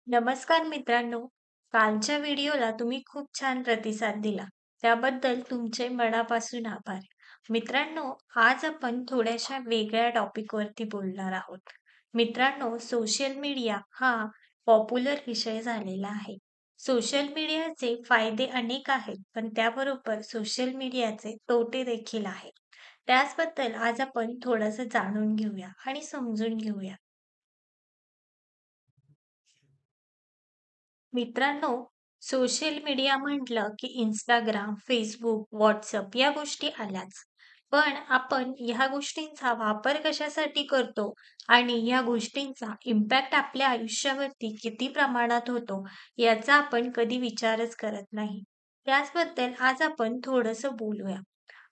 नमस्कार मित्रांनो. कालच्या व्हिडिओला तुम्ही खूप छान प्रतिसाद दिला. त्याबद्दल तुमचे मनापासून आभार. मित्रांनो, आज आपण थोड्याशा वेगळ्या टॉपिकवरती बोलणार आहोत. मित्रांनो, सोशल मीडिया हा पॉप्युलर विषय झालेला आहे. सोशल मीडियाचे फायदे अनेक आहेत, पण त्याबरोबर सोशल मीडियाचे तोटे देखील आहेत. त्याचबद्दल आज आपण थोडंसं जाणून घेऊया आणि समजून घेऊया. मित्रांनो, सोशल मीडिया म्हटलं की Instagram, Facebook, WhatsApp या गोष्टी आल्याच. पण आपण ह्या गोष्टींचा वापर कशासाठी करतो आणि या गोष्टींचा इम्पॅक्ट आपल्या आयुष्यावरती किती प्रमाणात होतो याचा आपण कधी विचारच करत नाही. त्याचबद्दल आज आपण थोडंसं बोलूया.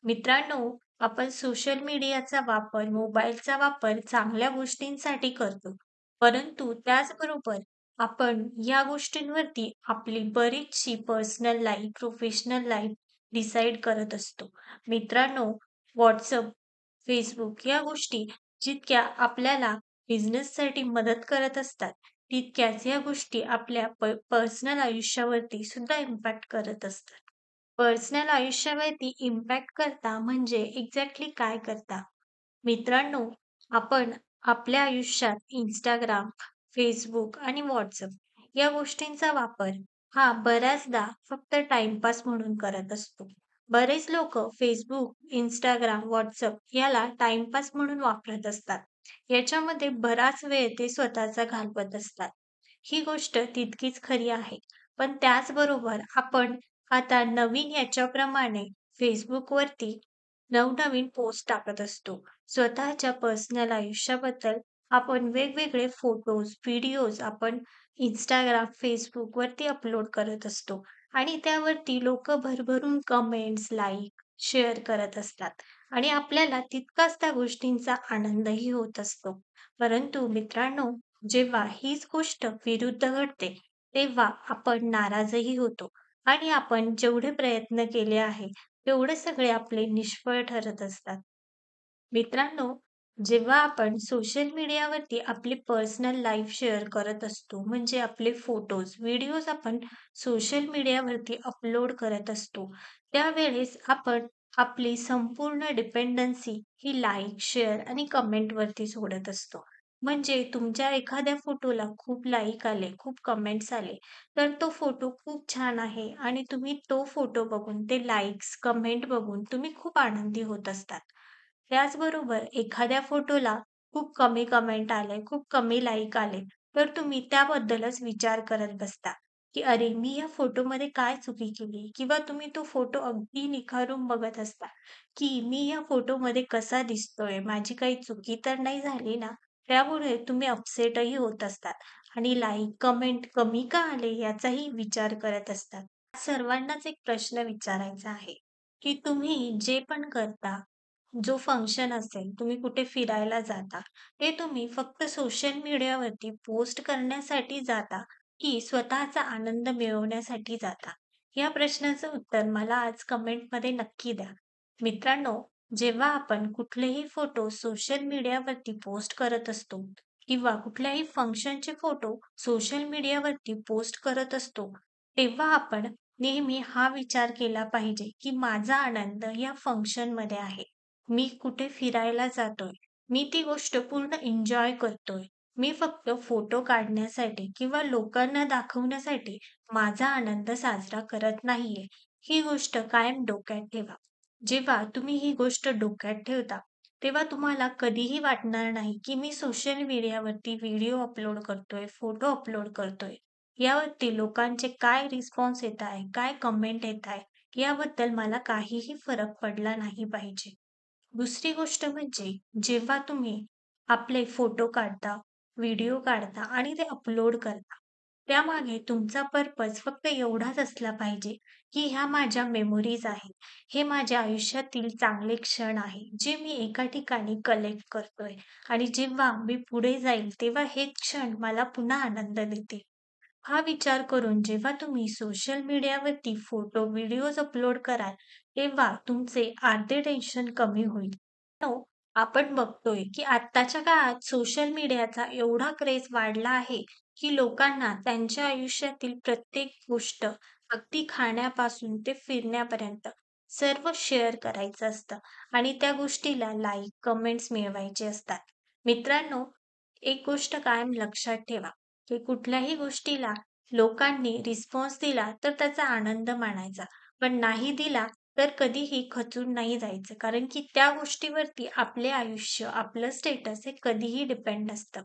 मित्रांनो, आपण सोशल मीडियाचा वापर, मोबाईलचा वापर चांगल्या गोष्टींसाठी करतो. परंतु त्याचबरोबर आपण या गोष्टींवरती आपली बरीचशी personal life, professional life decide करत असतो. मित्रांनो, WhatsApp, Facebook या गोष्टी जितक्या आपल्याला बिझनेससाठी मदत करत असतात, तितक्याच या गोष्टी आपल्या पर्सनल आयुष्यावरती सुद्धा इम्पॅक्ट करत असतात. पर्सनल आयुष्यावरती इम्पॅक्ट करता म्हणजे एक्झॅक्टली काय करता? मित्रांनो, आपण आपल्या आयुष्यात Instagram, Facebook आणि WhatsApp या गोष्टींचा वापर हा बऱ्याचदा फक्त टाईमपास म्हणून करत असतो. बरेच लोक Facebook, Instagram, WhatsApp याला टाईमपास म्हणून वापरत असतात. याच्यामध्ये बराच वेळ ते स्वतःचा घालवत असतात. ही गोष्ट तितकीच खरी आहे. पण त्याचबरोबर आपण आता नवीन याच्याप्रमाणे Facebookवरती नवनवीन पोस्ट टाकत असतो. स्वतःच्या पर्सनल आयुष्याबद्दल आपण वेगवेगळे फोटोज, व्हिडिओज आपण Instagram, Facebook वरती अपलोड करत असतो आणि त्यावरती लोकं भरभरून कमेंट्स, लाईक, शेअर करत असतात आणि आपल्याला तितकाच त्या गोष्टींचा आनंदही होत असतो. परंतु मित्रांनो, जेव्हा हीच गोष्ट विरुद्ध घडते, तेव्हा आपण नाराजही होतो आणि आपण जेवढे प्रयत्न केले आहे, तेवढे सगळे आपले निष्फळ ठरत असतात. मित्रांनो, जेव्हा आपण सोशल मीडियावरती आपली पर्सनल लाईफ शेअर करत असतो, म्हणजे आपले फोटोज, व्हिडिओज आपण सोशल मीडियावरती अपलोड करत असतो, त्यावेळेस आपण आपली संपूर्ण डिपेंडन्सी ही लाईक, शेअर आणि कमेंटवरती सोडत असतो. म्हणजे तुमच्या एखाद्या फोटोला खूप लाईक आले, खूप कमेंट्स आले, तर तो फोटो खूप छान आहे आणि तुम्ही तो फोटो बघून, ते लाईक्स, कमेंट बघून तुम्ही खूप आनंदी होत असतात. त्याचबरोबर एखाद्या फोटोला खूप कमी कमेंट आले, खूप कमी लाईक आले, तर तुम्ही त्याबद्दलच विचार करत बसता, की "अरे, मी या फोटोमध्ये काय चुकी केली?" किंवा तुम्ही तो फोटो अगदी निखारून बघत असता, की "मी या फोटोमध्ये कसा दिसतोय? माझी काही चुकी तर नाही झाली ना?" त्यामुळे तुम्ही अपसेटही होत असतात आणि लाईक, कमेंट कमी का आले याचाही विचार करत असतात. सर्वांनाच एक प्रश्न विचारायचा आहे, की तुम्ही जे पण करता, जो फंक्शन असेल, तुम्ही कुठे फिरायला जाता, ते तुम्ही फक्त सोशल मीडियावरती पोस्ट करण्यासाठी जाता, की स्वतःचा आनंद मिळवण्यासाठी जाता? या प्रश्नाचं उत्तर मला आज कमेंटमध्ये नक्की द्या. मित्रांनो, जेव्हा आपण कुठलेही फोटो सोशल मीडियावरती पोस्ट करत असतो किंवा कुठल्याही फंक्शनचे फोटो सोशल मीडियावरती पोस्ट करत असतो, तेव्हा आपण नेहमी हा विचार केला पाहिजे, की माझा आनंद या फंक्शनमध्ये आहे. मी कुठे फिरायला जातोय. मी ती गोष्ट पूर्ण एन्जॉय करतोय. मी फक्त फोटो काढण्यासाठी किंवा लोकांना दाखवण्यासाठी माझा आनंद साजरा करत नाहीये. ही गोष्ट कायम डोक्यात ठेवा. जेव्हा तुम्ही ही गोष्ट डोक्यात ठेवता, तेव्हा तुम्हाला कधीही वाटणार नाही, की मी सोशल मीडियावरती व्हिडिओ अपलोड करतोय, फोटो अपलोड करतोय. यावरती लोकांचे काय रिस्पॉन्स येत आहे, काय कमेंट येत आहे, याबद्दल मला काहीही फरक पडला नाही पाहिजे. दुसरी गोष्ट म्हणजे जेव्हा तुम्ही आपले फोटो काढता, व्हिडिओ काढता आणि ते अपलोड करता, त्यामागे तुमचा पर्पज फक्त एवढाच असला पाहिजे, की ह्या माझ्या मेमोरीज आहेत. हे माझ्या आयुष्यातील चांगले क्षण आहे, जे मी एका ठिकाणी कलेक्ट करतोय आणि जेव्हा मी पुढे जाईल, तेव्हा हे क्षण मला पुन्हा आनंद देतील. हा विचार करून जेव्हा तुम्ही सोशल मीडियावरती फोटो, व्हिडिओज अपलोड कराल, तेव्हा तुमचे अर्धे टेन्शन कमी होईल. हो, आपण बघतोय की आत्ताच्या काळात सोशल मीडियाचा एवढा क्रेझ वाढला आहे, की लोकांना त्यांच्या आयुष्यातील प्रत्येक गोष्ट अगदी खाण्यापासून ते फिरण्यापर्यंत सर्व शेअर करायचं असतं आणि त्या गोष्टीला लाईक, कमेंट्स मिळवायचे असतात. मित्रांनो, एक गोष्ट कायम लक्षात ठेवा, की कुठल्याही गोष्टीला लोकांनी रिस्पॉन्स दिला तर त्याचा आनंद मानायचा, पण नाही दिला तर कधीही खचून नाही जायचं. कारण की त्या गोष्टीवरती आपले आयुष्य, आपलं स्टेटस हे कधीही डिपेंड असतं.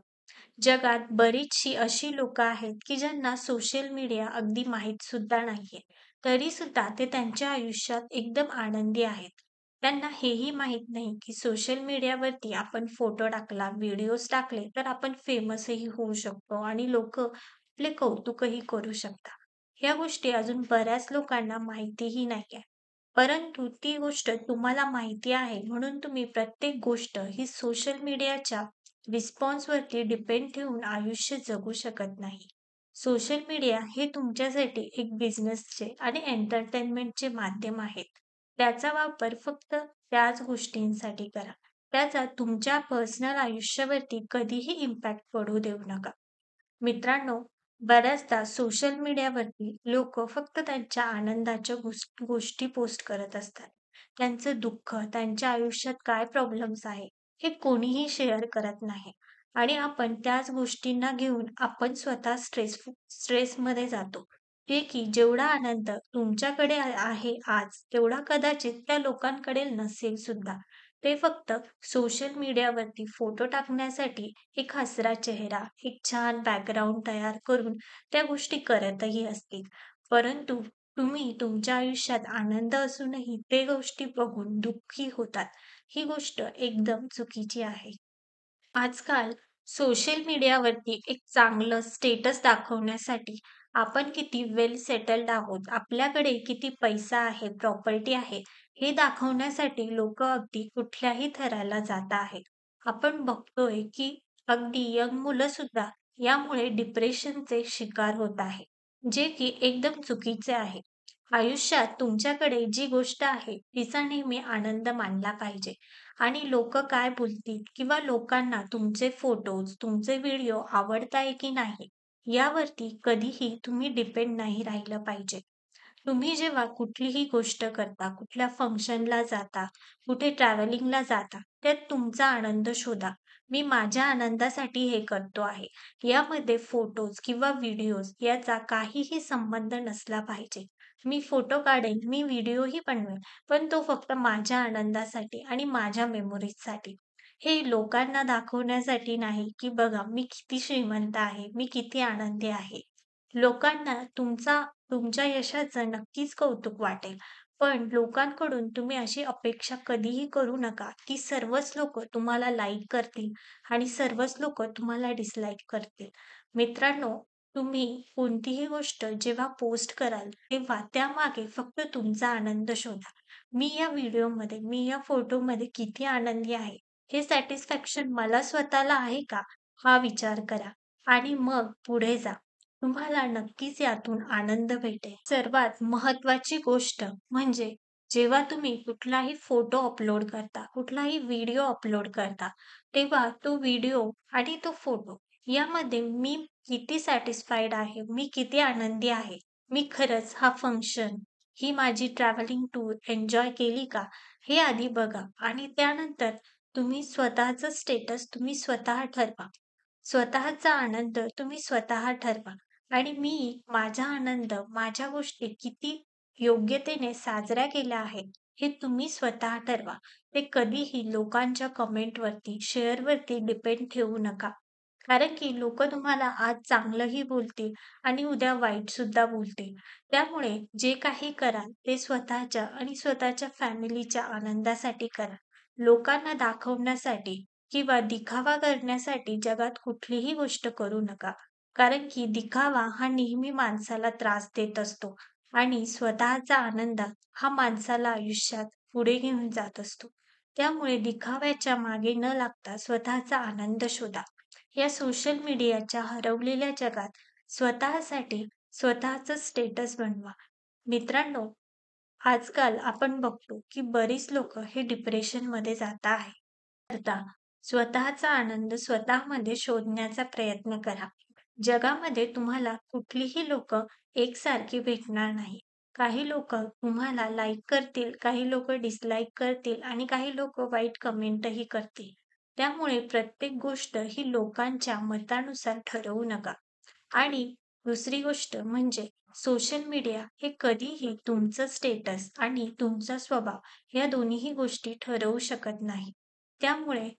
जगात बरीचशी अशी लोकं आहेत, की ज्यांना सोशल मीडिया अगदी माहीत सुद्धा नाहीये. तरी सुद्धा ते त्यांच्या आयुष्यात एकदम आनंदी आहेत. त्यांना हेही माहीत नाही, की सोशल मीडियावरती आपण फोटो टाकला, व्हिडिओज टाकले, तर आपण फेमसही होऊ शकतो आणि लोकं आपले कौतुकही करू शकतात. ह्या गोष्टी अजून बऱ्याच लोकांना माहितीही नाहीये. परंतु ती गोष्ट तुम्हाला माहिती आहे म्हणून तुम्ही प्रत्येक गोष्ट ही सोशल मीडियाच्या रिस्पॉन्सवरती डिपेंड ठेवून आयुष्य जगू शकत नाही. सोशल मीडिया हे तुमच्यासाठी एक बिझनेसचे आणि एंटरटेनमेंटचे माध्यम आहेत. त्याचा वापर फक्त त्याच गोष्टींसाठी करा. त्याचा तुमच्या पर्सनल आयुष्यावरती कधीही इम्पॅक्ट पडू देऊ नका. मित्रांनो, बऱ्याचदा सोशल मीडियावरती लोक फक्त त्यांच्या आनंदाच्या गोष्टी पोस्ट करत असतात. त्यांचं दुःख, त्यांच्या आयुष्यात काय प्रॉब्लेम्स आहे, हे कोणीही शेअर करत नाही. आणि आपण त्याच गोष्टींना घेऊन आपण स्वतः स्ट्रेसमध्ये जातो. जे की जेवढा आनंद तुमच्याकडे आहे आज, तेवढा कदाचित त्या लोकांकडे नसेल सुद्धा. ते फक्त सोशल मीडियावरती फोटो टाकण्यासाठी एक हसरा चेहरा, एक छान बॅकग्राऊंड तयार करून त्या गोष्टी करतही असतील. परंतु तुम्ही तुमच्या आयुष्यात आनंद असूनही ते गोष्टी बघून दुःखी होतात. ही गोष्ट एकदम चुकीची आहे. आजकाल सोशल मीडियावरती एक चांगलं स्टेटस दाखवण्यासाठी आपण किती वेल सेटल्ड आहोत, आपल्याकडे किती पैसा आहे, प्रॉपर्टी आहे, हे दाखवण्यासाठी लोक अगदी कुठल्याही थराला जात आहेत. आपण बघतोय की अगदी यंग मुलं सुद्धा यामुळे डिप्रेशनचे शिकार होत आहे, जे की एकदम चुकीचे आहे. आयुष्यात तुमच्याकडे जी गोष्ट आहे तिचा नेहमी आनंद मानला पाहिजे. आणि लोकं काय बोलतील किंवा लोकांना तुमचे फोटोज, तुमचे व्हिडिओ आवडताय की नाही, यावरती कधीही तुम्ही डिपेंड नाही राहिलं पाहिजे. तुम्ही जेव्हा कुठलीही गोष्ट करता, कुठल्या फंक्शनला जाता, कुठे ट्रॅव्हलिंगला जाता, त्यात तुमचा आनंद शोधा. मी माझ्या आनंदासाठी हे करतो आहे. यामध्ये फोटोज किंवा व्हिडिओज याचा काहीही संबंध नसला पाहिजे. मी फोटो काढेन, मी व्हिडिओही बनवेन, पण तो फक्त माझ्या आनंदासाठी आणि माझ्या मेमोरीजसाठी. हे लोकांना दाखवण्यासाठी नाही, की बघा मी किती श्रीमंत आहे, मी किती आनंदी आहे. लोकांना तुमच्या यशाचं नक्कीच कौतुक वाटेल. पण लोकांकडून तुम्ही अशी अपेक्षा कधीही करू नका, की सर्वच लोकं तुम्हाला लाईक करतील आणि सर्वच लोकं तुम्हाला डिसलाईक करतील. मित्रांनो, तुम्ही कोणतीही गोष्ट जेव्हा पोस्ट कराल, तेव्हा त्यामागे फक्त तुमचा आनंद शोधा. मी या व्हिडिओमध्ये, मी या फोटोमध्ये किती आनंदी आहे, हे सॅटिस्फॅक्शन मला स्वतःला आहे का? हा विचार करा आणि मग पुढे जा. तुम्हाला नक्कीच यातून आनंद भेटेल. सर्वात महत्त्वाची गोष्ट म्हणजे जेव्हा तुम्ही कुठलाही फोटो अपलोड करता, कुठलाही व्हिडिओ अपलोड करता, तेव्हा तो व्हिडिओ आणि तो फोटो यामध्ये मी किती सॅटिस्फाईड आहे, मी किती आनंदी आहे, मी खरंच हा फंक्शन, ही माझी ट्रॅव्हलिंग टूर एन्जॉय केली का? हे आधी बघा आणि त्यानंतर तुम्ही स्वतःचं स्टेटस तुम्ही स्वतः ठरवा. स्वतःचा आनंद तुम्ही स्वतः ठरवा आणि मी माझा आनंद, माझ्या गोष्टी किती योग्यतेने साजऱ्या केल्या आहेत, हे तुम्ही स्वतः ठरवा. ते कधीही लोकांच्या कमेंटवरती, शेअरवरती डिपेंड ठेवू नका. कारण की लोकं तुम्हाला आज चांगलंही बोलतील आणि उद्या वाईटसुद्धा बोलतील. त्यामुळे जे काही कराल ते स्वतःच्या आणि स्वतःच्या फॅमिलीच्या आनंदासाठी करा. लोकांना दाखवण्यासाठी किंवा दिखावा करण्यासाठी जगात कुठलीही गोष्ट करू नका. कारण की दिखावा हा नेहमी माणसाला त्रास देत असतो आणि स्वतःचा आनंद हा माणसाला आयुष्यात पुढे घेऊन जात असतो. त्यामुळे दिखाव्याच्या मागे न लागता स्वतःचा आनंद शोधा. या सोशल मीडियाच्या हरवलेल्या जगात स्वतःसाठी स्वतःचं स्टेटस बनवा. मित्रांनो, आजकाल आपण बघतो की बरीच लोकं हे डिप्रेशनमध्ये जात आहे. करता स्वतःचा आनंद स्वतःमध्ये शोधण्याचा प्रयत्न करा. जगामध्ये तुम्हाला कुठलीही लोक एकसारखी भेटणार नाही. काही लोक तुम्हाला लाईक करतील, काही लोक डिसलाईक करतील आणि काही लोक वाईट कमेंटही करतील. त्यामुळे प्रत्येक गोष्ट ही लोकांच्या मतानुसार ठरवू नका. आणि दुसरी गोष्ट म्हणजे सोशल मीडिया हे कधीही तुमचं स्टेटस आणि तुमचा स्वभाव या दोन्हीही गोष्टी ठरवू शकत नाही. त्यामुळे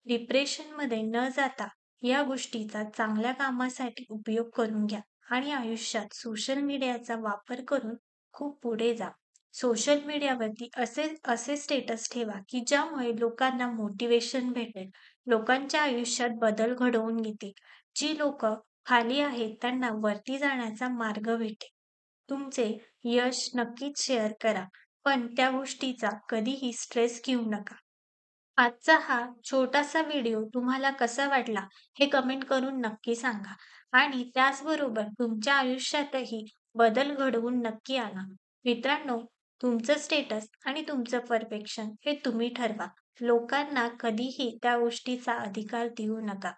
डिप्रेशनमध्ये न जाता या गोष्टीचा चांगल्या कामासाठी उपयोग करून घ्या आणि आयुष्यात सोशल मीडियाचा वापर करून खूप पुढे जा. सोशल मीडियावरती असे असे स्टेटस ठेवा की ज्यामुळे लोकांना मोटिवेशन भेटेल, लोकांच्या आयुष्यात बदल घडवून येतील. जी लोक खाली आहेत त्यांना वरती जाण्याचा मार्ग भेटेल. तुमचे यश नक्कीच शेअर करा, पण त्या गोष्टीचा कधीही स्ट्रेस घेऊ नका. आजचा हा छोटासा व्हिडिओ तुम्हाला कसा वाटला हे कमेंट करून नक्की सांगा आणि त्याचबरोबर तुमच्या आयुष्यातही बदल घडवून नक्की आणा. मित्रांनो, तुमचं स्टेटस आणि तुमचं परफेक्शन हे तुम्ही ठरवा. लोकांना कधीही त्या गोष्टीचा अधिकार देऊ नका.